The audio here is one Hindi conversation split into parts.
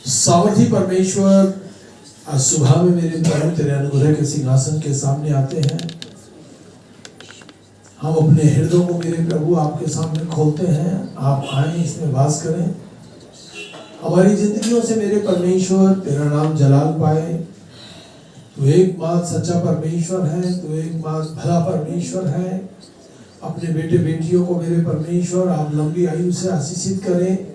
सामर्थी परमेश्वर, आज सुबह में मेरे प्रभु तेरे अनुग्रह के सिंहासन के सामने आते हैं। हम अपने हृदयों को मेरे प्रभु आपके सामने खोलते हैं। आप आए, इसमें वास करें। हमारी जिंदगियों से मेरे परमेश्वर तेरा नाम जलाल पाए। तू एकमात्र सच्चा परमेश्वर है, तू एकमात्र भला परमेश्वर है। अपने बेटे बेटियों को मेरे परमेश्वर आप लंबी आयु से आशीषित करें।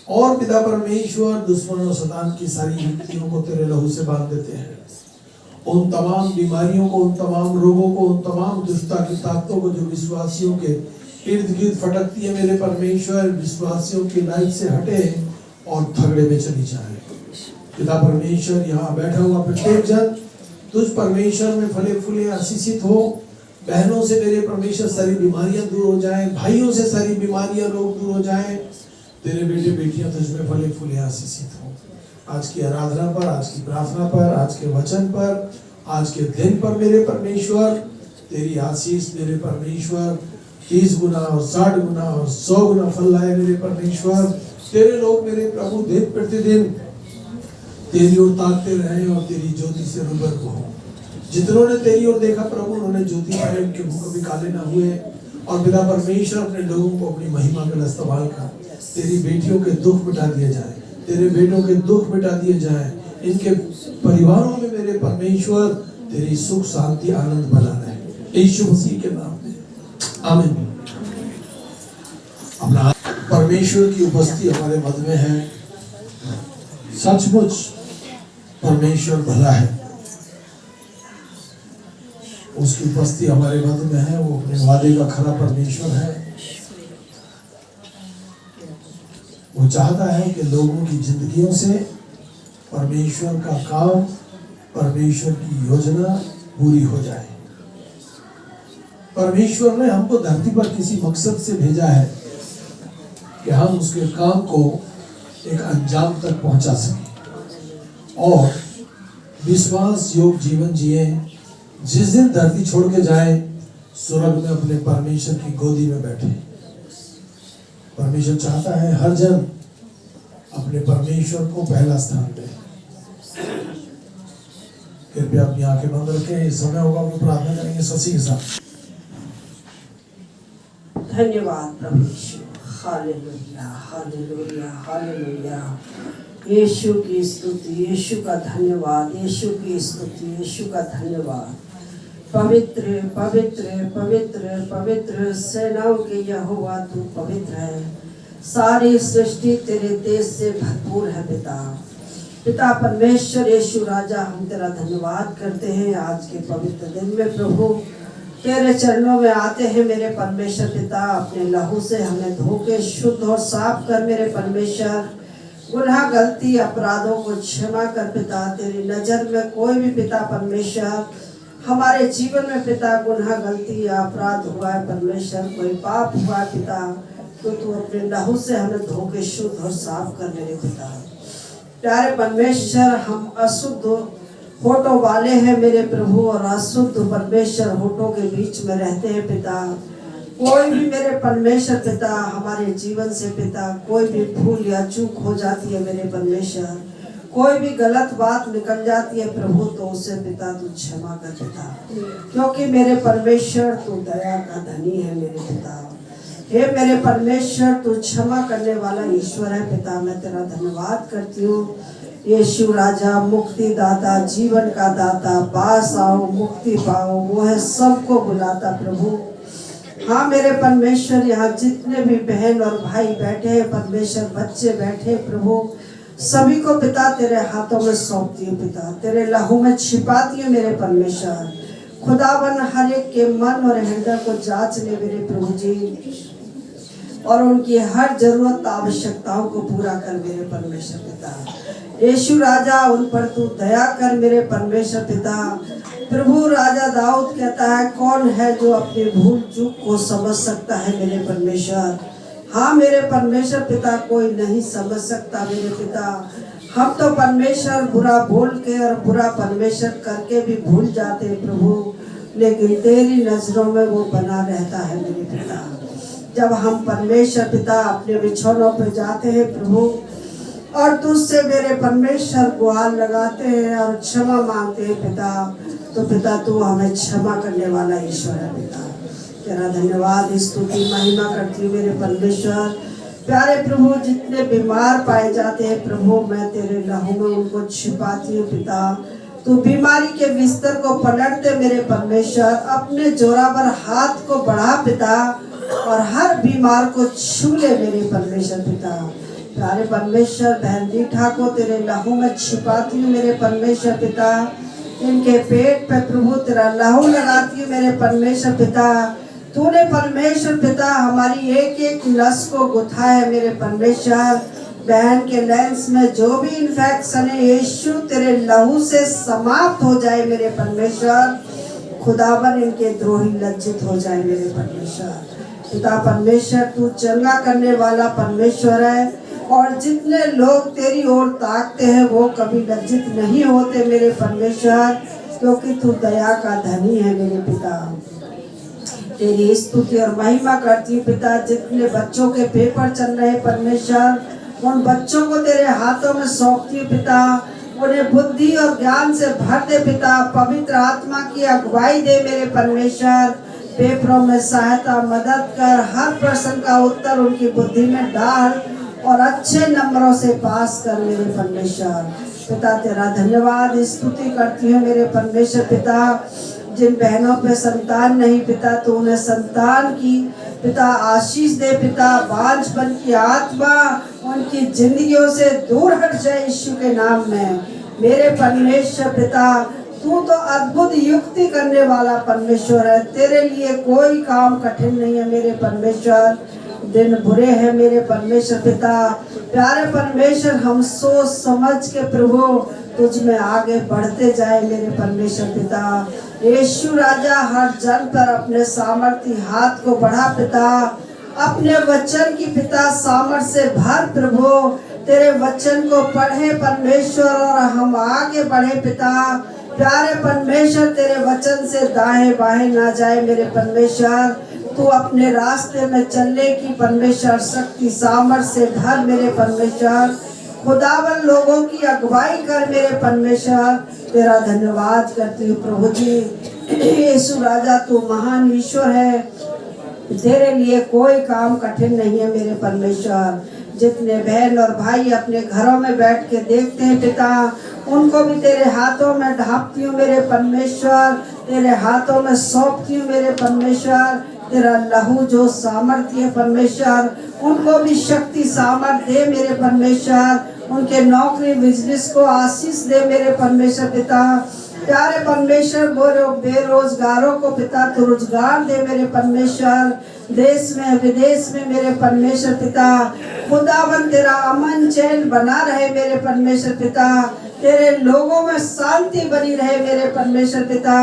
और पिता परमेश्वर, दुश्मनों शैतान की सारी युक्तियों को तेरे लहू से बांध देते हैं। उन तमाम बीमारियों को, उन तमाम रोगों को, उन तमाम दुष्टता की ताकतों को जो विश्वासियों के इर्द गिर्द फटकती है मेरे परमेश्वर, विश्वासियों की लाइफ से हटे और थगड़े में चली जाए। पिता परमेश्वर, यहाँ बैठा हुआ प्रत्येक जन तुझ परमेश्वर में फले फूले आशीषित हो। बहनों से मेरे परमेश्वर सारी बीमारियां दूर हो जाए, भाइयों से सारी बीमारियां, रोग दूर हो जाए। तेरे बेटे बेटियां तुझ में फले फूले आशीषित हो। आज की आराधना पर, आज की प्रार्थना पर, आज के वचन पर, आज के दिन पर मेरे परमेश्वर तेरी आशीष मेरे परमेश्वर 30 गुना और 60 गुना और 100 गुना फल लाए मेरे परमेश्वर। तेरे लोग मेरे प्रभु दिन प्रतिदिन तेरी ओर ताकते रहे और तेरी ज्योति से रूबरू हो। जितनों ने तेरी ओर देखा प्रभु, उन्होंने ज्योति पाई, उनके मुख कभी काले ना हुए। और पिता परमेश्वर, अपने लोगों को अपनी महिमा का इस्तेमाल कर तेरी बेटियों के दुख मिटा दिए जाए, तेरे बेटों के दुख मिटा दिए जाए। इनके परिवारों में मेरे परमेश्वर तेरी सुख शांति आनंद बना रहे, यीशु मसीह के नाम में आमीन। अपना परमेश्वर की उपस्थिति हमारे मध्य में है। सचमुच परमेश्वर भला है, उसकी उपस्थिति हमारे मध्य में है। वो अपने वादे का खरा परमेश्वर है। वो चाहता है कि लोगों की जिंदगियों से परमेश्वर का काम, परमेश्वर की योजना पूरी हो जाए। परमेश्वर ने हमको धरती पर किसी मकसद से भेजा है कि हम उसके काम को एक अंजाम तक पहुंचा सकें और विश्वास योग जीवन जिए। जिस दिन धरती छोड़ के जाए, स्वर्ग में अपने परमेश्वर की गोदी में बैठे। परमेश्वर चाहता है हर जन अपने परमेश्वर को पहला स्थान दे। कृपया अपनी आंखें बंद रखें। इस समय होगा हम प्रार्थना करेंगे ससी के साथ। धन्यवाद प्रभु यीशु, हालेलुया हालेलुया हालेलुया। यीशु की स्तुति, यीशु का धन्यवाद, यीशु की स्तुति, यीशु का धन्यवाद। पवित्र पवित्र पवित्र पवित्र सेनाओं के यहोवा तू पवित्र है। सारी सृष्टि तेरे तेज से भरपूर है पिता। पिता परमेश्वर यीशु राजा, हम तेरा धन्यवाद करते हैं आज के पवित्र दिन में प्रभु। तेरे चरणों में आते हैं मेरे परमेश्वर पिता। अपने लहू से हमें धो के शुद्ध और साफ कर मेरे परमेश्वर। गुनाह गलती अपराधों को क्षमा कर पिता। तेरी नजर में कोई भी पिता परमेश्वर हमारे जीवन में पिता गुनाह गलती या अपराध हुआ है परमेश्वर, कोई पाप हुआ है पिता, तो तू अपने लहू से हमें धो के शुद्ध और साफ कर मेरे पिता। प्यारे परमेश्वर, हम अशुद्ध होठों वाले हैं मेरे प्रभु और अशुद्ध परमेश्वर होठों के बीच में रहते हैं पिता। कोई भी मेरे परमेश्वर पिता हमारे जीवन से पिता कोई भी भूल या चूक हो जाती है मेरे परमेश्वर, कोई भी गलत बात निकल जाती है प्रभु, तो उसे पिता तू क्षमा कर पिता, क्योंकि मेरे परमेश्वर तू दया का धनी है मेरे पिता। हे मेरे परमेश्वर, तू क्षमा करने वाला ईश्वर है पिता। मैं तेरा धन्यवाद करती हूँ यीशु राजा, मुक्ति दाता, जीवन का दाता। पास आओ, मुक्ति पाओ, वो है सबको बुलाता प्रभु। हाँ मेरे परमेश्वर, यहाँ जितने भी बहन और भाई बैठे हैं परमेश्वर, बच्चे बैठे प्रभु, सभी को पिता तेरे हाथों में सौंपती हूँ पिता। तेरे लहू में छिपाती हूँ मेरे परमेश्वर। खुदावन हर एक के मन और हृदय को जांच ले मेरे प्रभु जी, और उनकी हर जरूरत आवश्यकताओं को पूरा कर मेरे परमेश्वर पिता। यीशु राजा, उन पर तू दया कर मेरे परमेश्वर पिता। प्रभु राजा दाऊद कहता है, कौन है जो अपनी भूल चूक को समझ सकता है मेरे परमेश्वर। हाँ मेरे परमेश्वर पिता, कोई नहीं समझ सकता मेरे पिता। हम तो परमेश्वर बुरा बोल के और बुरा परमेश्वर करके भी भूल जाते हैं प्रभु, लेकिन तेरी नजरों में वो बना रहता है मेरे पिता। जब हम परमेश्वर पिता अपने बिछौनों पर जाते हैं प्रभु, और तुझसे मेरे परमेश्वर गुहार लगाते हैं और क्षमा मांगते हैं पिता, तो पिता तू हमें क्षमा करने वाला ईश्वर है पिता। तेरा धन्यवाद, स्तुति महिमा करती हूँ मेरे परमेश्वर। प्यारे प्रभु, जितने बीमार पाए जाते हैं प्रभु, मैं तेरे लहू में उनको छिपाती हूँ पिता। तू बीमारी के बिस्तर को पलटते मेरे परमेश्वर, अपने जोरावर हाथ को बढ़ा पिता और हर बीमार को छू ले मेरे परमेश्वर पिता। प्यारे परमेश्वर, बहन दीठा को तेरे लहू में छिपाती हूँ मेरे परमेश्वर पिता। इनके पेट पे प्रभु तेरा लहू लगाती हूँ मेरे परमेश्वर पिता। तूने परमेश्वर पिता हमारी एक एक नस को गुथा है मेरे परमेश्वर। बहन के लेंस में जो भी इन्फेक्शन है यीशु तेरे लहू से समाप्त हो जाए मेरे परमेश्वर। खुदावन इनके द्रोही लज्जित हो जाए मेरे परमेश्वर पिता। परमेश्वर तू चंगा करने वाला परमेश्वर है, और जितने लोग तेरी ओर ताकते हैं वो कभी लज्जित नहीं होते मेरे परमेश्वर, क्योंकि तू दया का धनी है मेरे पिता। तेरी स्तुति और महिमा करती हूँ पिता। जितने बच्चों के पेपर चल रहे परमेश्वर, उन बच्चों को तेरे हाथों में सौंपती हूँ पिता। उन्हें बुद्धि और ज्ञान से भर दे पिता। पवित्र आत्मा की अगुवाई दे मेरे परमेश्वर। पेपरों में सहायता मदद कर, हर प्रश्न का उत्तर उनकी बुद्धि में डाल और अच्छे नंबरों से पास कर मेरे परमेश्वर पिता। तेरा धन्यवाद, स्तुति करती हूँ मेरे परमेश्वर पिता। जिन बहनों पे संतान नहीं पिता, तो उन्हें संतान की पिता आशीष दे पिता। बांझपन की आत्मा उनकी जिंदगियों से दूर हट जाए यीशु के नाम में मेरे परमेश्वर पिता। तू तो अद्भुत युक्ति करने वाला परमेश्वर है, तेरे लिए कोई काम कठिन नहीं है मेरे परमेश्वर। दिन बुरे हैं मेरे परमेश्वर पिता। प्यारे परमेश्वर, हम सोच समझ के प्रभु तुझ में आगे बढ़ते जाए मेरे परमेश्वर पिता। यीशु राजा, हर जन पर अपने सामर्थ्य हाथ को बढ़ा पिता। अपने वचन की पिता सामर्थ्य से भर प्रभु। तेरे वचन को पढ़े परमेश्वर और हम आगे बढ़े पिता। प्यारे परमेश्वर, तेरे वचन से दाएं बाएं ना जाए मेरे परमेश्वर। तू अपने रास्ते में चलने की परमेश्वर शक्ति सामर्थ्य से भर मेरे परमेश्वर। खुदावन लोगों की अगुवाई कर मेरे परमेश्वर। तेरा धन्यवाद करती हूँ प्रभु जी। यीशु राजा, तू महान ईश्वर है, तेरे लिए कोई काम कठिन नहीं है मेरे परमेश्वर। जितने बहन और भाई अपने घरों में बैठ के देखते हैं पिता, उनको भी तेरे हाथों में ढांपती हूँ मेरे परमेश्वर। तेरे हाथों में सौंपती हूँ मेरे परमेश्वर। तेरा लहू जो सामर्थ्य है परमेश्वर, उनको भी शक्ति सामर्थ्य दे मेरे परमेश्वर। उनके नौकरी बिजनेस को आशीष दे मेरे परमेश्वर पिता। प्यारे परमेश्वर, बेरोजगारों को पिता तू रोजगार दे मेरे परमेश्वर। देश में विदेश में मेरे परमेश्वर पिता, खुदावन तेरा अमन चैन बना रहे मेरे परमेश्वर पिता। तेरे लोगों में शांति बनी रहे मेरे परमेश्वर पिता।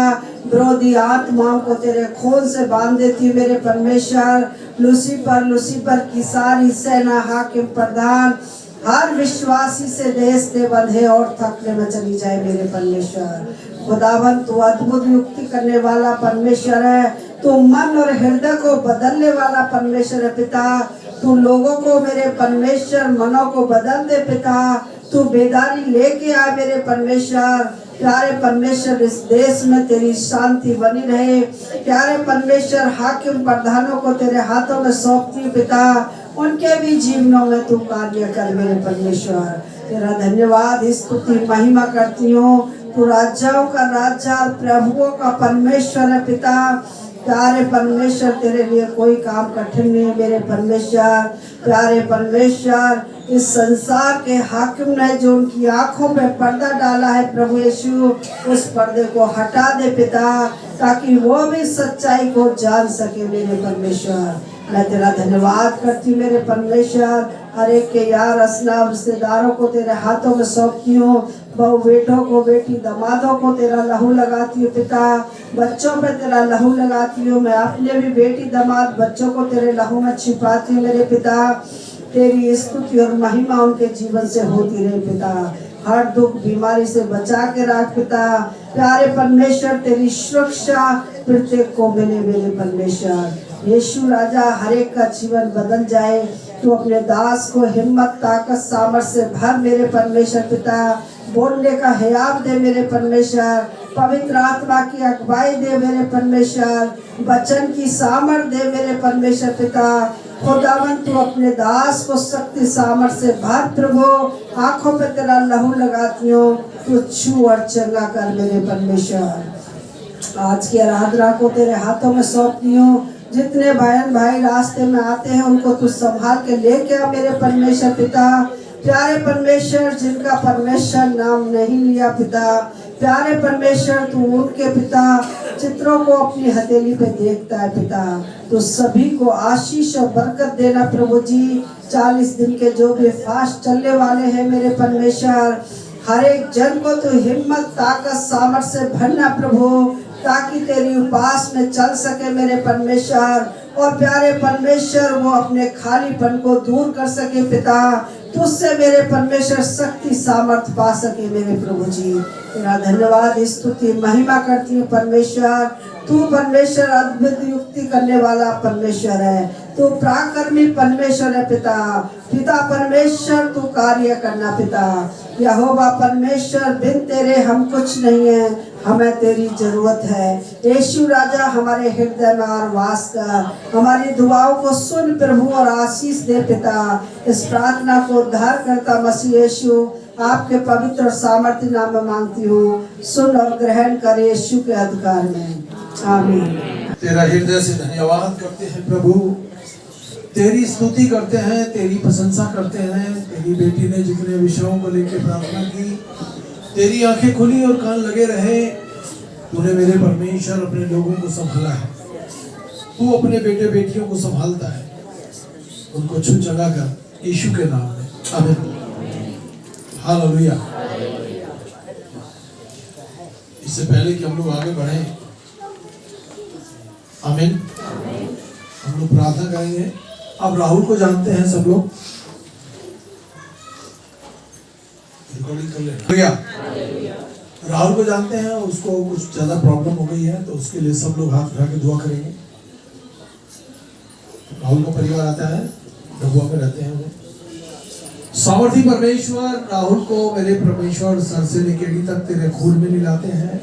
विरोधी आत्माओं को तेरे खून से बांध देती हूँ मेरे परमेश्वर। लूसीफर की सारी सेना, हाकिम प्रधान, हर विश्वासी से देश से बंधे और थकने में चली जाए मेरे परमेश्वर। खुदावन तू अद्भुत युक्ति करने वाला परमेश्वर है। तू मन और हृदय को बदलने वाला परमेश्वर है पिता। तू लोगों को मेरे परमेश्वर मनों को बदल दे पिता। तू बेदारी लेके आ मेरे परमेश्वर। प्यारे परमेश्वर, इस देश में तेरी शांति बनी रहे। प्यारे परमेश्वर, हाकिम प्रधानों को तेरे हाथों में सौंपती हूँ पिता। उनके भी जीवनों में तू कार्य कर मेरे परमेश्वर। तेरा धन्यवाद, स्तुति महिमा करती हूँ। तू राजाओं का राजा और प्रभुओं का परमेश्वर है पिता। प्यारे परमेश्वर, तेरे लिए कोई काम कठिन नहीं है मेरे परमेश्वर। प्यारे परमेश्वर, इस संसार के हाकिम ने जो उनकी आंखों पे पर्दा डाला है प्रभु यीशु, उस पर्दे को हटा दे पिता, ताकि वो भी सच्चाई को जान सके मेरे परमेश्वर। मैं तेरा धन्यवाद करती हूँ मेरे परमेश्वर। हर एक के यार असना रिश्तेदारों को तेरे हाथों में सौंपती हूँ। बहु बेटों को, बेटी दामादों को तेरा लहू लगाती हूँ पिता। बच्चों पे तेरा लहू लगाती हूँ। मैं अपने भी बेटी दामाद बच्चों को तेरे लहू में छिपाती हूँ मेरे पिता। तेरी स्तुति और महिमा उनके जीवन से होती रहे पिता। हर दुख बीमारी से बचा के रख पिता। प्यारे परमेश्वर, तेरी सुरक्षा प्रत्येक को मिले मेरे परमेश्वर। यीशु राजा, हर एक का जीवन बदल जाए। तू अपने दास को हिम्मत ताकत सामर्थ से भर मेरे परमेश्वर पिता। बोलने का हयात दे मेरे परमेश्वर, पवित्र आत्मा की अगुवाई दे मेरे परमेश्वर, वचन की सामर्थ दे मेरे परमेश्वर पिता। खुदावन तू अपने दास को शक्ति सामर्थ से भर प्रभु। आंखों पे तेरा लहू लगाती हूँ, तू छू और चंगा कर मेरे परमेश्वर। आज की आराधना को तेरे हाथों में सौंपती हूँ। जितने बहन भाई रास्ते में आते हैं उनको तू संभाल के लेके आ मेरे परमेश्वर पिता। प्यारे परमेश्वर, जिनका परमेश्वर नाम नहीं लिया पिता, प्यारे परमेश्वर तू उनके पिता चित्रों को अपनी हथेली पे देखता है पिता। तो सभी को आशीष और बरकत देना प्रभु जी। 40 दिन के जो भी फास्ट चलने वाले हैं मेरे परमेश्वर, हर एक जन को तू हिम्मत ताकत सामर्थ से भरना प्रभु, ताकि तेरी उपास में चल सके मेरे परमेश्वर। और प्यारे परमेश्वर वो अपने खालीपन को दूर कर सके पिता। तुझसे मेरे परमेश्वर शक्ति सामर्थ पा सके मेरे प्रभु जी। तेरा धन्यवाद स्तुति महिमा करती हूँ परमेश्वर। तू परमेश्वर अद्भुत युक्ति करने वाला परमेश्वर है, तू पराक्रमी परमेश्वर है पिता। पिता परमेश्वर तू कार्य करना पिता। यहोवा परमेश्वर, बिन तेरे हम कुछ नहीं है, हमें तेरी जरूरत है। यीशु राजा हमारे हृदय में और वास कर, हमारी दुआओं को सुन प्रभु और आशीष दे पिता। इस प्रार्थना को उद्धार करता मसीह यीशु आपके पवित्र और सामर्थ्य नाम में मांगती हूँ। सुन और ग्रहण कर यीशु के अधिकार में, आमीन। तेरा हृदय से धन्यवाद करते हैं प्रभु, तेरी स्तुति करते हैं, तेरी प्रशंसा करते हैं। तेरी बेटी ने जितने विषयों को लेकर प्रार्थना की, तेरी आंखें खुली और कान लगे रहे। तूने मेरे परमेश्वर अपने लोगों को संभाला है। तू अपने बेटे बेटियों को संभालता है, उनको छू चला कर यीशु के नाम में, आमीन। हालेलुया। इससे पहले कि हम लोग आगे बढ़े, आमीन, हम लोग प्रार्थना करेंगे। अब राहुल को जानते हैं सब लोग, रिकॉर्डिंग कर लेना। राहुल को जानते हैं, उसको कुछ ज्यादा प्रॉब्लम हो गई है, तो उसके लिए सब लोग हाथ उठा के दुआ करेंगे। राहुल का परिवार आता है, डबुआ में रहते हैं वो। सामर्थी परमेश्वर, राहुल को मेरे परमेश्वर सर से लेकर एड़ी तक तेरे खून में मिलाते हैं।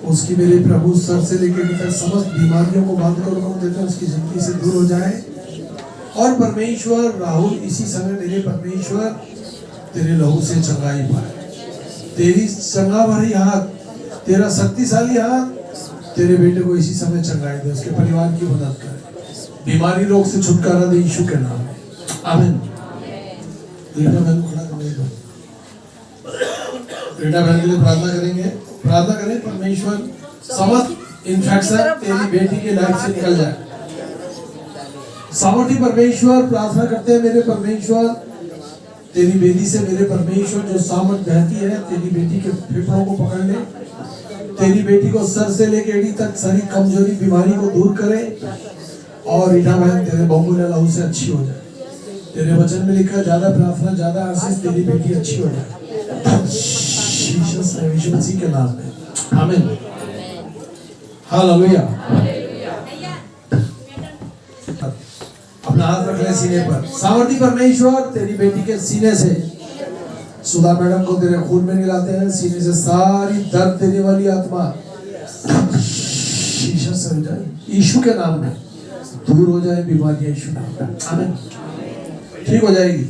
उसकी मेरे प्रभु सर से लेकर एड़ी तक समस्त बीमारियों को बंद कर देते हैं, उसकी जिंदगी से दूर हो जाए। और परमेश्वर राहुल इसी समय मेरे परमेश्वर तेरे लहू से चंगाई पाए। तेरी चंगा भरी हाथ, तेरा शक्तिशाली हाथ तेरे बेटे को इसी समय चंगाई दे, उसके परिवार की मदद करे, बीमारी रोग से छुटकारा दे यीशु के नाम में, आमीन। रीटा बहन को खड़ा करने दो। रीटा बहन के लिए प्रार्थना करेंगे। प्रार्थना करें परमेश्वर समस्त इन्फेक्शन तेरी बेटी के लाइफ से निकल जाए। सामर्थी परमेश्वर, प्रार्थना करते हैं मेरे परमेश्वर, तेरी बेटी से मेरे परमेश्वर जो सामर्थ बहती है, तेरी बेटी के फेफड़ों को पकड़ ले। तेरी बेटी को सर से लेकर एड़ी तक सारी कमजोरी बीमारी को दूर करे। और रीटा बहन तेरे बहुमूल्य लहू से अच्छी हो जाए। तेरे वचन में लिखा, ज्यादा प्रार्थना ज्यादा आशीष, तेरी बेटी अच्छी हो जाए यीशु मसीह के नाम में, आमीन। हालेलुया। अपना हाथ रख ले सीने पर। सामर्थी परमेश्वर, तेरी बेटी के सीने से सुधा मैडम को तेरे खून में मिलाते हैं। सीने से सारी दर्द देने वाली आत्मा शीशा से हो जाए यीशु के नाम में, दूर हो जाए बीमारियां यीशु नाम में, आमीन। ठीक हो जाएगी।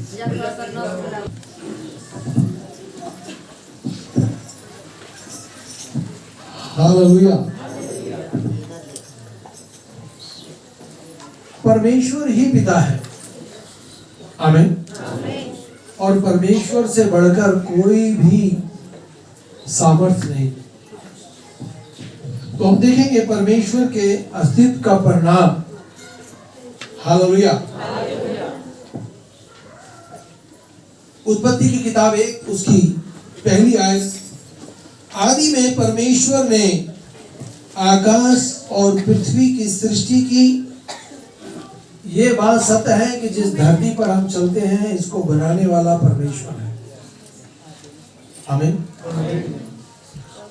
हालेलुया। परमेश्वर ही पिता है, आमीन। और परमेश्वर से बढ़कर कोई भी सामर्थ्य नहीं। तो हम देखेंगे परमेश्वर के अस्तित्व का परिणाम। हालेलुया। उत्पत्ति की किताब 1 उसकी पहली आयत, आदि में परमेश्वर ने आकाश और पृथ्वी की सृष्टि की। ये बात सत्य है कि जिस धरती पर हम चलते हैं इसको बनाने वाला परमेश्वर है, आमीन।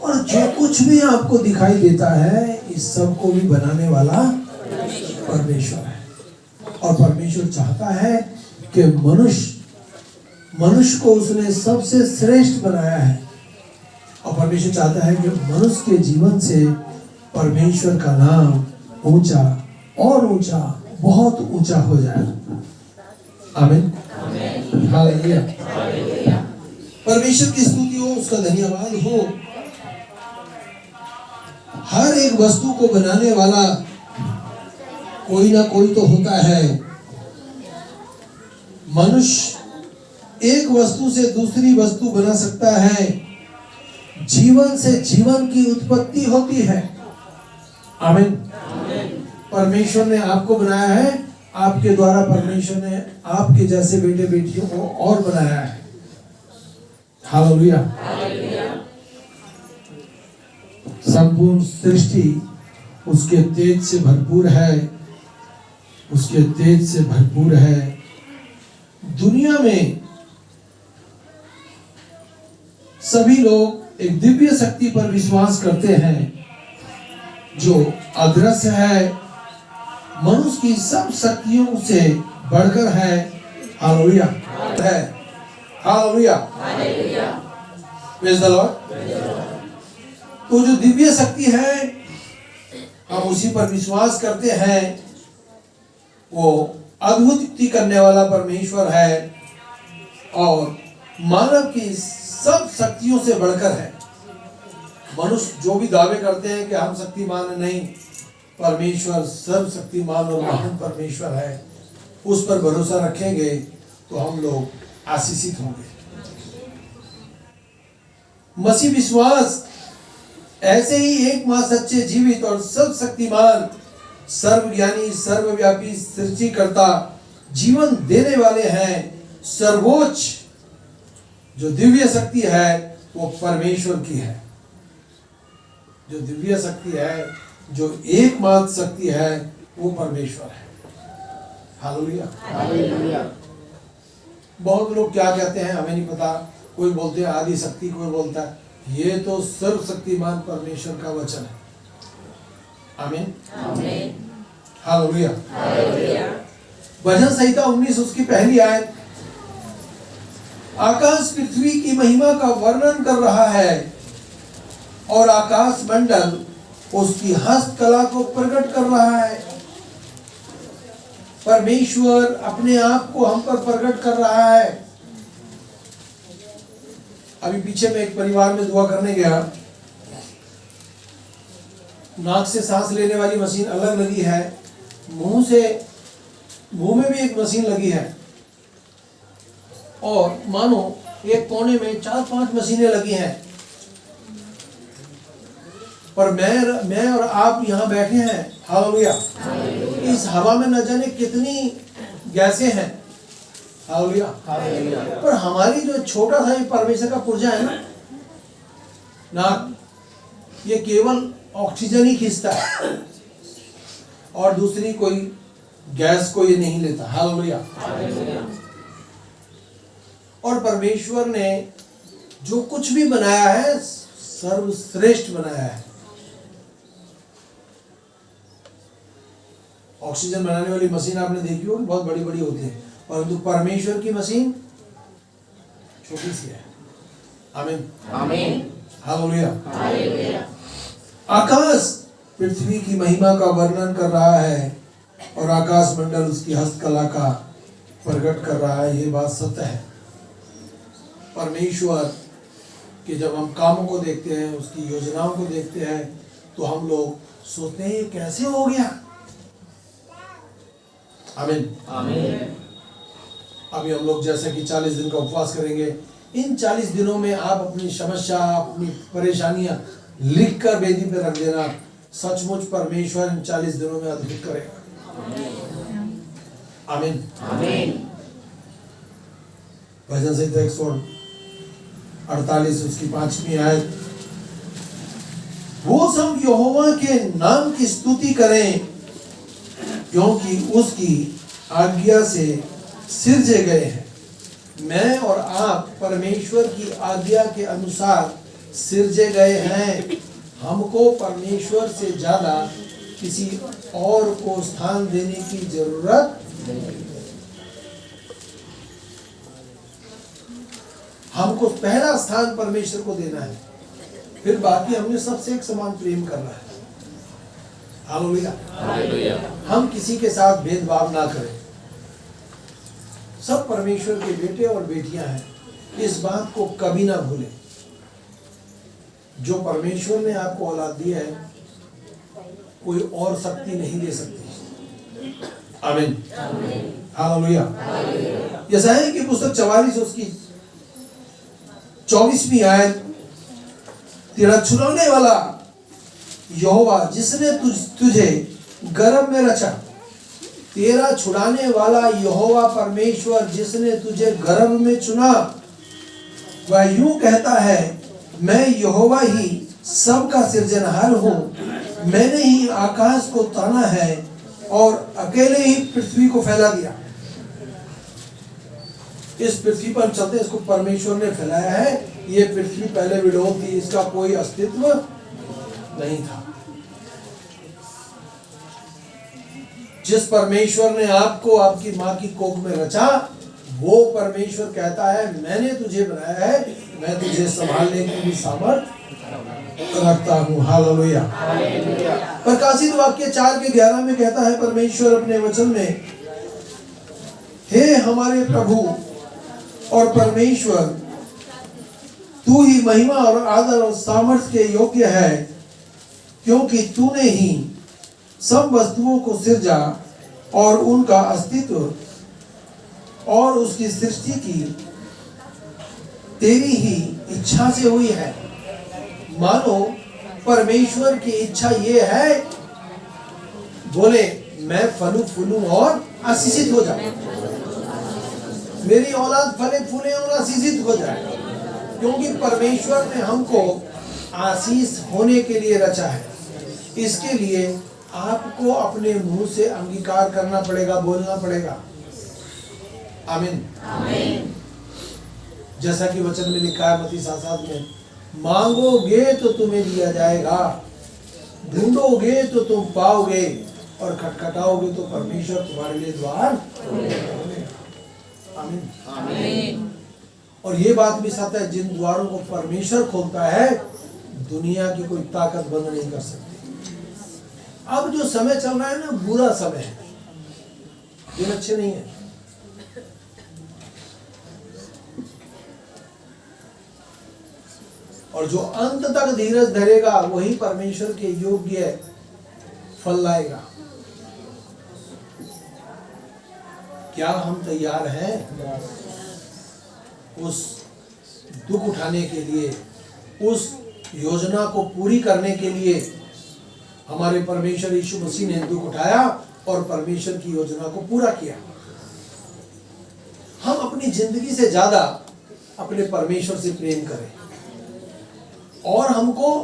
और जो कुछ भी आपको दिखाई देता है इस सब को भी बनाने वाला परमेश्वर है। और परमेश्वर चाहता है कि मनुष्य को उसने सबसे श्रेष्ठ बनाया है, और परमेश्वर चाहता है कि मनुष्य के जीवन से परमेश्वर का नाम ऊंचा और ऊंचा, बहुत ऊंचा हो जाए। आमीन, हालेलुया। परमेश्वर की स्तुति हो, उसका धन्यवाद हो। हर एक वस्तु को बनाने वाला कोई ना कोई तो होता है। मनुष्य एक वस्तु से दूसरी वस्तु बना सकता है। जीवन से जीवन की उत्पत्ति होती है। आमीन। परमेश्वर ने आपको बनाया है, आपके द्वारा परमेश्वर ने आपके जैसे बेटे बेटियों को और बनाया है। हालेलुया। संपूर्ण सृष्टि उसके तेज से भरपूर है, उसके तेज से भरपूर है। दुनिया में सभी लोग एक दिव्य शक्ति पर विश्वास करते हैं जो अदृश्य है, मनुष्य की सब शक्तियों से बढ़कर है। हालेलुया है। हालेलुया। Praise the Lord. तो जो दिव्य शक्ति है, हम उसी पर विश्वास करते हैं। वो अद्भुत युक्ति करने वाला परमेश्वर है और मानव की सब शक्तियों से बढ़कर है। मनुष्य जो भी दावे करते हैं कि हम शक्तिमान नहीं, परमेश्वर सर्वशक्तिमान और महान परमेश्वर है, उस पर भरोसा रखेंगे तो हम लोग आशीषित होंगे। मसीह विश्वास ऐसे ही एकमात्र सच्चे, जीवित और सर्वशक्तिमान, सर्वज्ञानी, सर्वव्यापी सृष्टिकर्ता, जीवन देने वाले हैं। सर्वोच्च जो दिव्य शक्ति है वो परमेश्वर की है। जो दिव्य शक्ति है, जो एकमात्र शक्ति है, वो परमेश्वर है। हालेलुया। हालेलुया। बहुत लोग क्या कहते हैं हमें नहीं पता। कोई बोलते हैं आदि शक्ति, कोई बोलता है ये तो सर्वशक्तिमान परमेश्वर का वचन है। आमीन। आमीन। हालेलुया। हालेलुया। भजन संहिता 19 उसकी पहली आयत, आकाश पृथ्वी की महिमा का वर्णन कर रहा है और आकाश मंडल उसकी हस्तकला को प्रकट कर रहा है। परमेश्वर अपने आप को हम पर प्रकट कर रहा है। अभी पीछे में एक परिवार में दुआ करने गया, नाक से सांस लेने वाली मशीन अलग लगी है, मुंह में भी एक मशीन लगी है, और मानो एक कोने में 4-5 मशीनें लगी हैं। पर मैं और आप यहाँ बैठे हैं। हालेलुया। इस हवा में न जाने कितनी गैसें हैं। हालेलुया। पर हमारी जो छोटा सा ये परमेश्वर का पुर्जा है ना, ये केवल ऑक्सीजन ही खींचता है और दूसरी कोई गैस को ये नहीं लेता। हालेलुया। और परमेश्वर ने जो कुछ भी बनाया है सर्वश्रेष्ठ बनाया है। ऑक्सीजन बनाने वाली मशीन आपने देखी होगी, बहुत बड़ी बड़ी होती है, परंतु परमेश्वर की मशीन छोटी सी है। आमीन। आमीन। हालेलुया। हालेलुया। आकाश पृथ्वी की महिमा का वर्णन कर रहा है और आकाश मंडल उसकी हस्तकला का प्रकट कर रहा है। ये बात सत्य है। परमेश्वर के जब हम कामों को देखते हैं, उसकी योजनाओं को देखते हैं, तो हम लोग सोचते हैं ये कैसे हो गया। आमीन। आमीन। अभी हम लोग जैसे कि 40 दिन का उपवास करेंगे, इन 40 दिनों में आप अपनी समस्या, अपनी परेशानियां लिख कर वेदी पे रख देना। सचमुच परमेश्वर इन 40 दिनों में अद्भुत करेगा। आमीन। आमीन। भजन संहिता 148 उसकी 5वीं आयत, वो सब यहोवा के नाम की स्तुति करें क्योंकि उसकी आज्ञा से सिरजे गए हैं। मैं और आप परमेश्वर की आज्ञा के अनुसार सिरजे गए हैं। हमको परमेश्वर से ज्यादा किसी और को स्थान देने की जरूरत हमको पहला स्थान परमेश्वर को देना है, फिर बाकी हमने सबसे एक समान प्रेम करना है। हालेलुया। हम किसी के साथ भेदभाव ना करें। सब परमेश्वर के बेटे और बेटियां हैं, इस बात को कभी ना भूलें। जो परमेश्वर ने आपको औलाद दी है, कोई और शक्ति नहीं दे सकती। आमीन। हालेलुया। यशायाह की पुस्तक 44 उसकी 24वीं आयत, तेरा छुड़ाने वाला यहोवा जिसने तुझे गर्भ में रचा, तेरा छुड़ाने वाला यहोवा परमेश्वर जिसने तुझे गर्भ में चुना, वह यूं कहता है, मैं यहोवा ही सबका सृजनहार हूं, मैंने ही आकाश को ताना है और अकेले ही पृथ्वी को फैला दिया। इस पृथ्वी पर चलते इसको परमेश्वर ने फैलाया है। ये पृथ्वी पहले विलोप थी, इसका कोई अस्तित्व नहीं था। जिस परमेश्वर ने आपको आपकी मां की कोख में रचा, वो परमेश्वर कहता है, मैंने तुझे बनाया है, मैं तुझे संभालने की भी सामर्थ रखता हूं। हालेलुया। प्रकाशित वाक्य 4:11 में कहता है परमेश्वर अपने वचन में, हे हमारे प्रभु और परमेश्वर, तू ही महिमा और आदर और सामर्थ्य के योग्य है, क्योंकि तूने ही सब वस्तुओं को सिरजा और उनका अस्तित्व और उसकी सृष्टि की तेरी ही इच्छा से हुई है। मानो परमेश्वर की इच्छा ये है, बोले मैं फलूं फूलूं और आशीषित हो जाऊं, मेरी औलाद फले फूले और आशीषित हो जाए, क्योंकि परमेश्वर ने हमको आशीष होने के लिए रचा है। इसके लिए आपको अपने मुंह से अंगीकार करना पड़ेगा, बोलना पड़ेगा। आमीन। आमीन। जैसा कि वचन में लिखा है मत्ती 7:7 में, मांगोगे तो तुम्हें दिया जाएगा, ढूंढोगे तो तुम पाओगे, और खटखटाओगे तो परमेश्वर तुम्हारे लिए द्वार खोलेगा। आमीन। आमीन। और ये बात भी सत्य है, जिन द्वारों को परमेश्वर खोलता है, दुनिया की कोई ताकत बंद नहीं कर सकती। अब जो समय चल रहा है ना, बुरा समय है, दिन अच्छे नहीं है। और जो अंत तक धीरज धरेगा, वही परमेश्वर के योग्य फल लाएगा। क्या हम तैयार हैं उस दुख उठाने के लिए, उस योजना को पूरी करने के लिए? हमारे परमेश्वर यीशु मसीह ने दुख उठाया और परमेश्वर की योजना को पूरा किया। हम अपनी जिंदगी से ज्यादा अपने परमेश्वर से प्रेम करें, और हमको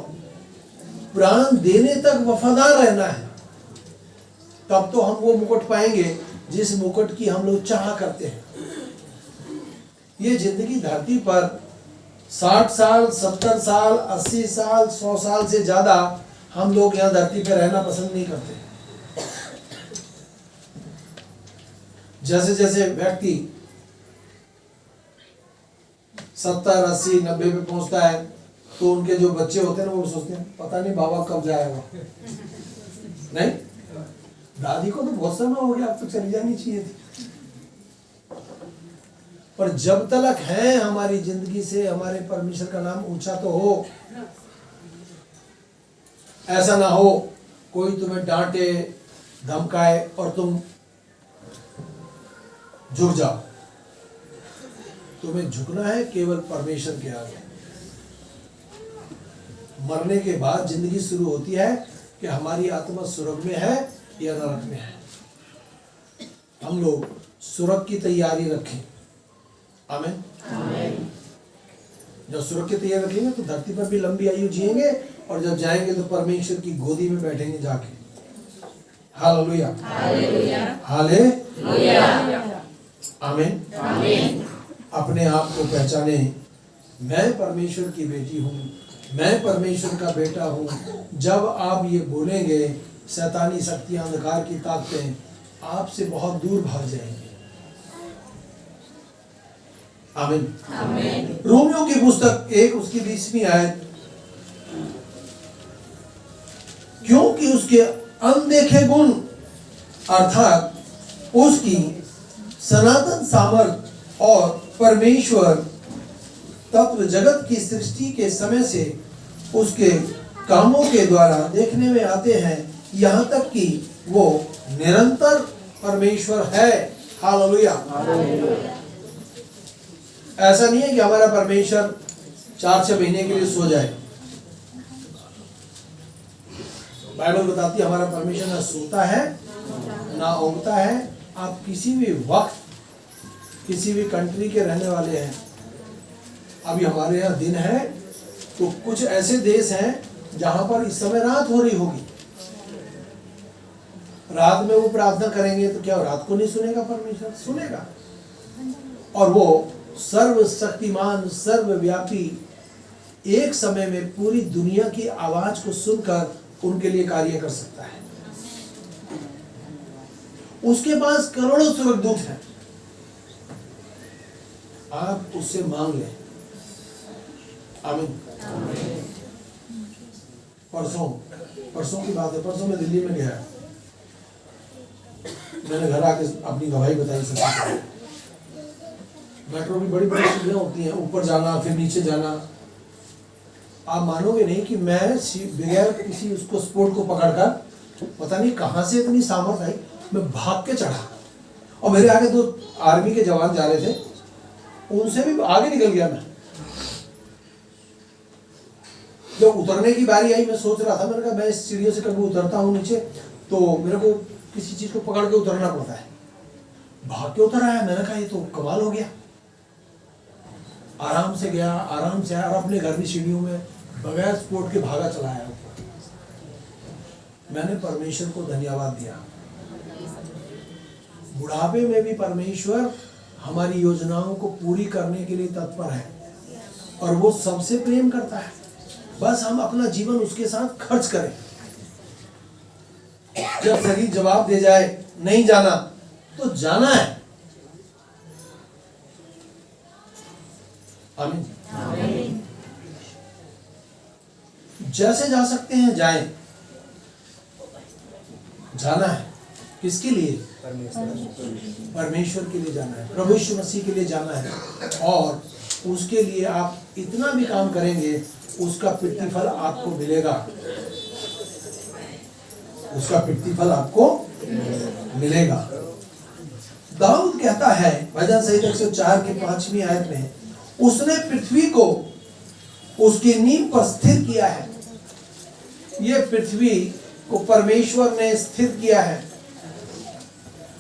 प्राण देने तक वफादार रहना है। तब तो हम वो मुकुट पाएंगे जिस मुकुट की हम लोग चाह करते हैं। ये जिंदगी धरती पर 60 साल, 70 साल, 80 साल, 100 साल से ज्यादा हम लोग यहाँ धरती पे रहना पसंद नहीं करते। जैसे जैसे व्यक्ति 70, 80, 90 पे पहुंचता है, तो उनके जो बच्चे होते हैं ना, वो सोचते हैं पता नहीं बाबा कब जाएगा। नहीं, दादी को तो बहुत समय हो गया, अब तो चली जानी चाहिए थी। पर जब तक है हमारी जिंदगी से हमारे परमेश्वर का नाम ऊंचा तो हो। ऐसा ना हो कोई तुम्हें डांटे धमकाए और तुम झुक जाओ। तुम्हें झुकना है केवल परमेश्वर के आगे। मरने के बाद जिंदगी शुरू होती है कि हमारी आत्मा स्वर्ग में है या नरक में है। हम लोग स्वर्ग की तैयारी रखें। आमीन। आमीन। जब स्वर्ग की तैयारी रखेंगे तो धरती पर भी लंबी आयु जिएंगे, और जब जाएंगे तो परमेश्वर की गोदी में बैठेंगे जाके। हालेलुया। हालेलुया। हालेलुया। आमीन। आमीन। अपने आप को पहचाने, मैं परमेश्वर की बेटी हूँ, मैं परमेश्वर का बेटा हूँ। जब आप ये बोलेंगे, शैतानी शक्तियां, अंधकार की ताकतें आपसे बहुत दूर भाग जाएंगे। आमीन। रोमियो की पुस्तक 1 उसकी 20वीं आयत, क्योंकि उसके अनदेखे गुण अर्थात उसकी सनातन सामर्थ और परमेश्वर तत्व जगत की सृष्टि के समय से उसके कामों के द्वारा देखने में आते हैं, यहाँ तक कि वो निरंतर परमेश्वर है। हालेलुया। ऐसा नहीं है कि हमारा परमेश्वर 4-6 महीने के लिए सो जाए। बाइबल बताती है हमारा परमेश्वर ना सोता है ना ऊँगता है। आप किसी भी वक्त किसी भी कंट्री के रहने वाले हैं, अभी हमारे यहाँ दिन है तो कुछ ऐसे देश हैं जहां पर इस समय रात हो रही होगी। रात में वो प्रार्थना करेंगे तो क्या रात को नहीं सुनेगा? परमेश्वर सुनेगा। और वो सर्वशक्तिमान सर्वव्यापी एक समय में पूरी दुनिया की आवाज को सुनकर उनके लिए कार्य कर सकता है। उसके पास करोड़ों स्वर्गदूत हैं। आप उससे मांग लें। आमीन। परसों की बात है, परसों मैं दिल्ली में गया, मैंने घर आके अपनी गवाही बताई सबको। मेट्रो की बड़ी बड़ी सुविधाएं होती हैं, ऊपर जाना फिर नीचे जाना। आप मानोगे नहीं कि मैं बगैर किसी उसको स्पोर्ट को पकड़कर, पता नहीं कहां से इतनी सामर्थ आई, मैं भाग के चढ़ा और मेरे आगे 2 आर्मी के जवान जा रहे थे, उनसे भी आगे निकल गया मैं। जब उतरने की बारी आई, मैं सोच रहा था, मैंने कहा मैं इस सीढ़ियों से कभी उतरता हूँ नीचे तो मेरे को किसी चीज को पकड़ के उतरना पड़ता है। भाग के उतर आया। मैंने कहा ये तो कमाल हो गया। आराम से गया, आराम से आया और अपने घर की सीढ़ियों में बगैर स्पोर्ट के भागा चला आया ऊपर। मैंने परमेश्वर को धन्यवाद दिया। बुढ़ापे में भी परमेश्वर हमारी योजनाओं को पूरी करने के लिए तत्पर है और वो सबसे प्रेम करता है। बस हम अपना जीवन उसके साथ खर्च करें। जब शरीर जवाब दे जाए नहीं जाना तो जाना है। आमीन। जैसे जा सकते हैं जाएं। जाना है किसके लिए? परमेश्वर के लिए जाना है, प्रभु यीशु मसीह के लिए जाना है। और उसके लिए आप इतना भी काम करेंगे उसका प्रतिफल आपको मिलेगा। उसका प्रतिफल आपको मिलेगा। दाऊद कहता है भजन संहिता 104 की 5वीं आयत में, उसने पृथ्वी को उसकी नींव पर स्थिर किया है। ये पृथ्वी को परमेश्वर ने स्थिर किया है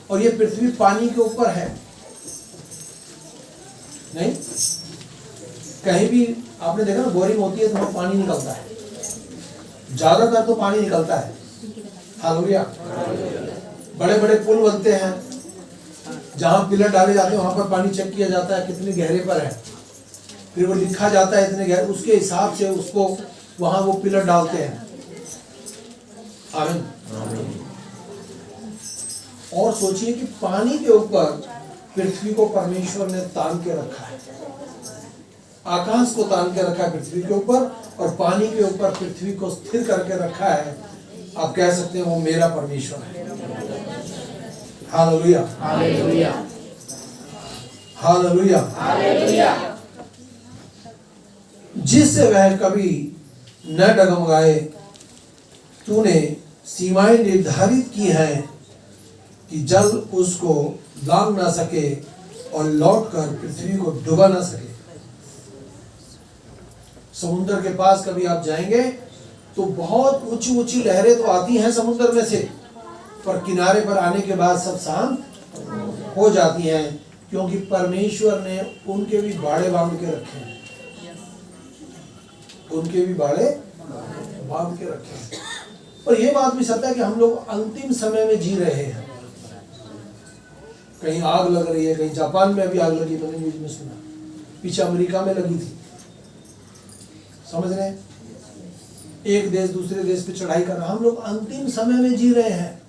और ये पृथ्वी पानी के ऊपर है। नहीं, कहीं भी आपने देखा ना, बोरिंग होती है तो वहां पानी निकलता है, ज्यादातर तो पानी निकलता है। हालेलुया। बड़े बड़े पुल बनते हैं, जहां पिलर डाले जाते हैं वहां पर पानी चेक किया जाता है कितने गहरे पर है, फिर वो लिखा जाता है इतने गहरे, उसके हिसाब से उसको वहां वो पिलर डालते हैं। आमीन। और सोचिए कि पानी के ऊपर पृथ्वी को परमेश्वर ने तान के रखा है, आकाश को तान के रखा है पृथ्वी के ऊपर, और पानी के ऊपर पृथ्वी को स्थिर करके रखा है। आप कह सकते हैं वो मेरा परमेश्वर है। Hallelujah, hallelujah, hallelujah, hallelujah. जिससे वह कभी न डगमगाए, तूने सीमाएं निर्धारित की है कि जल उसको लांघ ना सके और लौटकर पृथ्वी को डुबा ना सके। समुद्र के पास कभी आप जाएंगे तो बहुत ऊंची ऊंची लहरें तो आती हैं समुद्र में से, पर किनारे पर आने के बाद सब शांत हो जाती हैं, क्योंकि परमेश्वर ने उनके भी बाड़े बांध के रखे हैं। उनके भी बाड़े बांध के रखे हैं। और ये बात भी सत्य है कि हम लोग अंतिम समय में जी रहे हैं। कहीं आग लग रही है, कहीं जापान में अभी आग लगी, मैंने न्यूज में सुना, पीछे अमेरिका में लगी थी। समझ रहे हैं? एक देश दूसरे देश पे चढ़ाई कर रहा। हम लोग अंतिम समय में जी रहे हैं।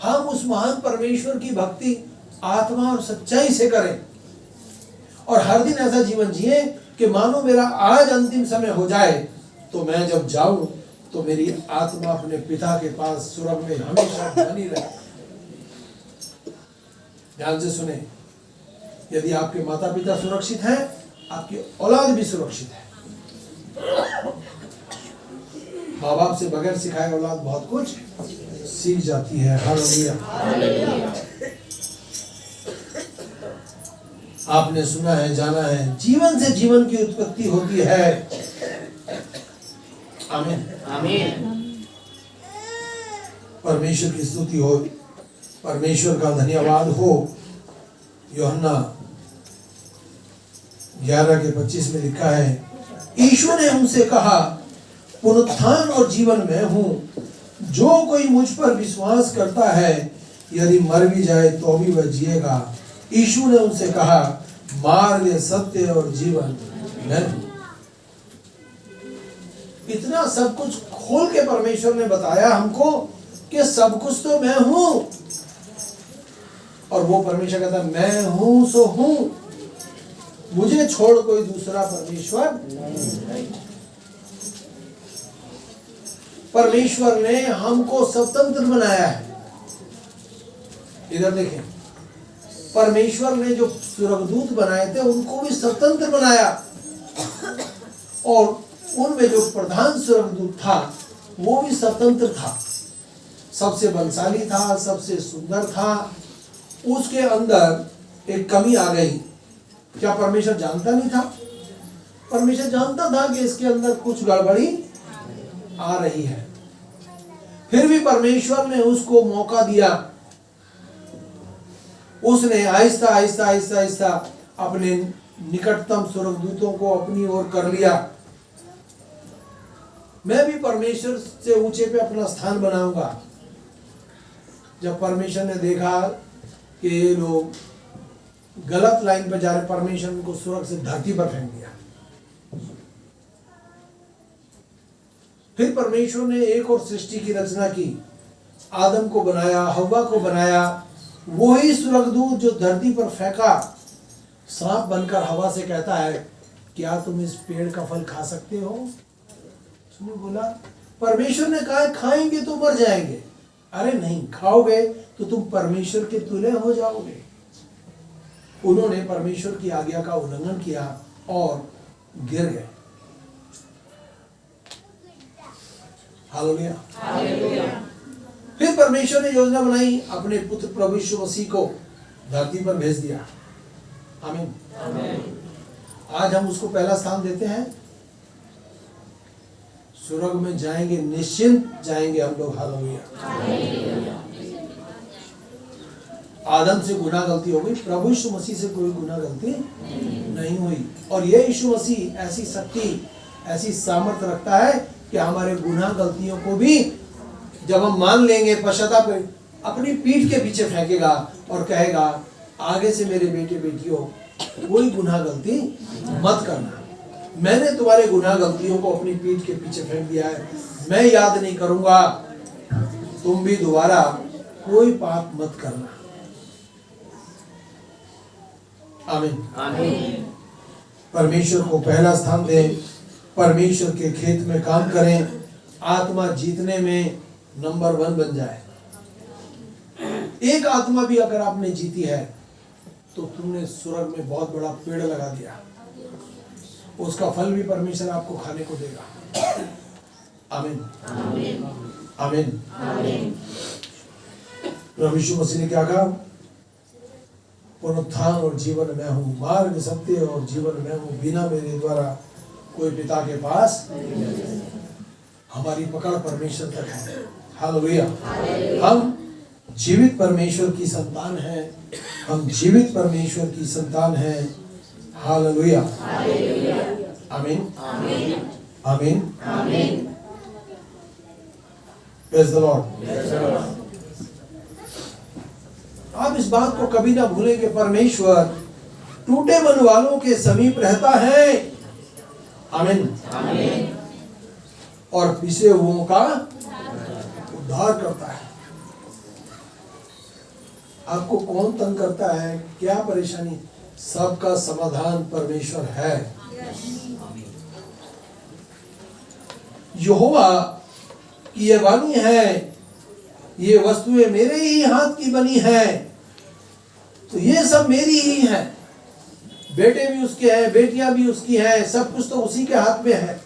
हम उस महान परमेश्वर की भक्ति आत्मा और सच्चाई से करें और हर दिन ऐसा जीवन जिए कि मानो मेरा आज अंतिम समय हो जाए तो मैं जब जाऊं तो मेरी आत्मा अपने पिता के पास स्वर्ग में हमेशा बनी रहे। ध्यान से सुने, यदि आपके माता पिता सुरक्षित हैं, आपकी औलाद भी सुरक्षित है। माँ बाप से बगैर सिखाए औलाद बहुत कुछ सीख जाती है। हालेलुया। आपने सुना है, जाना है, जीवन से जीवन की उत्पत्ति होती है। आमीन आमीन। परमेश्वर की स्तुति हो, परमेश्वर का धन्यवाद हो। यूहन्ना 11:25 में लिखा है, यीशु ने उनसे कहा, पुनरुत्थान और जीवन मैं हूँ, जो कोई मुझ पर विश्वास करता है यदि मर भी जाए तो भी वह जिएगा। यीशु ने उनसे कहा, मार्ग, सत्य और जीवन मैं हूँ। इतना सब कुछ खोल के परमेश्वर ने बताया हमको कि सब कुछ तो मैं हूं। और वो परमेश्वर कहता है, मैं हूं सो हूं, मुझे छोड़ कोई दूसरा परमेश्वर नहीं। परमेश्वर ने हमको स्वतंत्र बनाया है। इधर देखें, परमेश्वर ने जो स्वर्गदूत बनाए थे उनको भी स्वतंत्र बनाया, और उनमें जो प्रधान स्वर्गदूत था वो भी स्वतंत्र था, सबसे बलशाली था, सबसे सुंदर था। उसके अंदर एक कमी आ गई। क्या परमेश्वर जानता नहीं था? परमेश्वर जानता था कि इसके अंदर कुछ गड़बड़ी आ रही है। फिर भी परमेश्वर ने उसको मौका दिया। उसने आहिस्ता आहिस्ता आहिस्ता आहिस्ता अपने निकटतम स्वर्गदूतों को अपनी ओर कर लिया। मैं भी परमेश्वर से ऊंचे पे अपना स्थान बनाऊंगा। जब परमेश्वर ने देखा कि ये लोग गलत लाइन पर जा रहे, परमेश्वर उनको स्वर्ग से धरती पर फेंक दिया। फिर परमेश्वर ने एक और सृष्टि की रचना की, आदम को बनाया, हव्वा को बनाया। वही स्वर्गदूत जो धरती पर फेंका, सांप बनकर हवा से कहता है, क्या तुम इस पेड़ का फल खा सकते हो? उसने बोला, परमेश्वर ने कहा खाएंगे तो मर जाएंगे। अरे नहीं, खाओगे तो तुम परमेश्वर के तुल्य हो जाओगे। उन्होंने परमेश्वर की आज्ञा का उल्लंघन किया और गिर गए। हालेलुया। फिर परमेश्वर ने योजना बनाई, अपने पुत्र प्रभु यीशु मसीह को धरती पर भेज दिया। आमीन। आज हम उसको पहला स्थान देते हैं। स्वर्ग में जाएंगे, निश्चिंत जाएंगे हम लोग। हालेलुया। आदम से गुनाह गलती हो गई, प्रभु यीशु मसीह से कोई गुनाह गलती नहीं हुई। और ये यीशु मसीह ऐसी शक्ति, ऐसी सामर्थ्य रखता है कि हमारे गुनाह गलतियों को भी जब हम मान लेंगे, पश्चाताप अपनी पीठ के पीछे फेंकेगा और कहेगा, आगे से मेरे बेटे बेटियों कोई गुनाह गलती मत करना। मैंने तुम्हारे गुनाह गलतियों को अपनी पीठ के पीछे फेंक दिया है, मैं याद नहीं करूंगा। तुम भी दोबारा कोई पाप मत करना। आमीन। परमेश्वर को पहला स्थान दें, परमेश्वर के खेत में काम करें, आत्मा जीतने में नंबर 1 बन जाए। एक आत्मा भी अगर आपने जीती है तो तुमने स्वर्ग में बहुत बड़ा पेड़ लगा दिया। उसका फल भी परमेश्वर आपको खाने को देगा। आमीन। आमीन। प्रभु यीशु मसीह ने क्या कहा? पुनरुत्थान और जीवन मैं हूँ, मार्ग, सत्य और जीवन मैं हूँ, बिना मेरे द्वारा कोई पिता के पास। हमारी पकड़ परमेश्वर तक है। हालेलुया। हम जीवित परमेश्वर की संतान हैं। हम जीवित परमेश्वर की संतान हैं। हालेलुया। आमीन। आमीन। Praise the Lord. आप इस बात को कभी ना भूलें कि परमेश्वर टूटे मन वालों के समीप रहता है। आमीन। और पिसे हुओं का उद्धार करता है। आपको कौन तंग करता है, क्या परेशानी, सबका समाधान परमेश्वर है। यहोवा की ये वाणी है, ये वस्तुएं मेरे ही हाथ की बनी है, तो ये सब मेरी ही है। बेटे भी उसके हैं, बेटियां भी उसकी हैं, सब कुछ तो उसी के हाथ में है।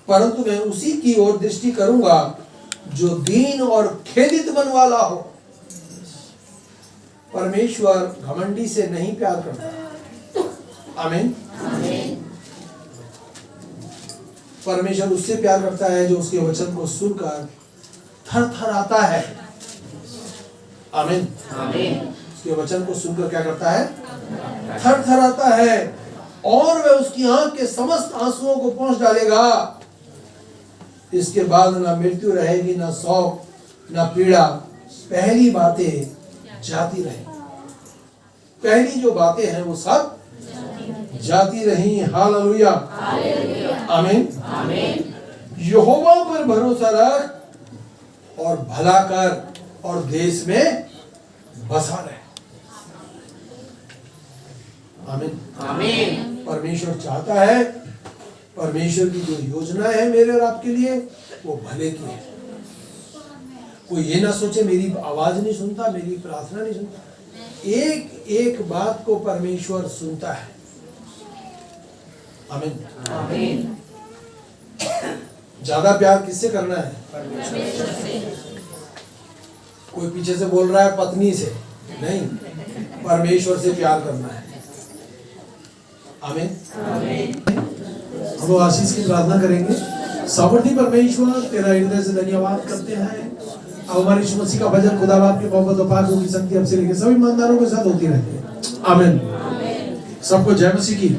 परंतु मैं उसी की ओर दृष्टि करूंगा जो दीन और खेदित मन वाला हो। परमेश्वर घमंडी से नहीं प्यार करता। आमीन। परमेश्वर उससे प्यार करता है जो उसके वचन को सुनकर थर थर आता है। आमीन। उसके वचन को सुनकर क्या करता है? थर थर आता है, और वह उसकी आंख के समस्त आंसुओं को पोंछ डालेगा। इसके बाद ना मृत्यु रहेगी, ना शोक, ना पीड़ा। पहली बातें जाती रही। पहली जो बातें हैं वो सब जाती रही। हालेलुया। आमीन। यहोवा पर भरोसा रख और भला कर और देश में बसा रहे। आमीन। परमेश्वर चाहता है, परमेश्वर की जो योजना है मेरे और आपके लिए वो भले की है। कोई ये ना सोचे मेरी आवाज नहीं सुनता, मेरी प्रार्थना नहीं सुनता। एक एक बात को परमेश्वर सुनता है। आमीन। ज्यादा प्यार किससे करना है? परमेश्वर से। कोई पीछे से बोल रहा है पत्नी से, नहीं, परमेश्वर से प्यार करना है। आमीन। हम आशीष की प्रार्थना करेंगे। सामर्थी परमेश्वर, तेरा हृदय से धन्यवाद करते हैं। अब हमारी यीशु मसीह का भजन खुदा बाप की मोहब्बत और पाक की शक्ति अब से लेकर सभी ईमानदारों के साथ होती रहती है। आमीन। सबको जय मसीह की।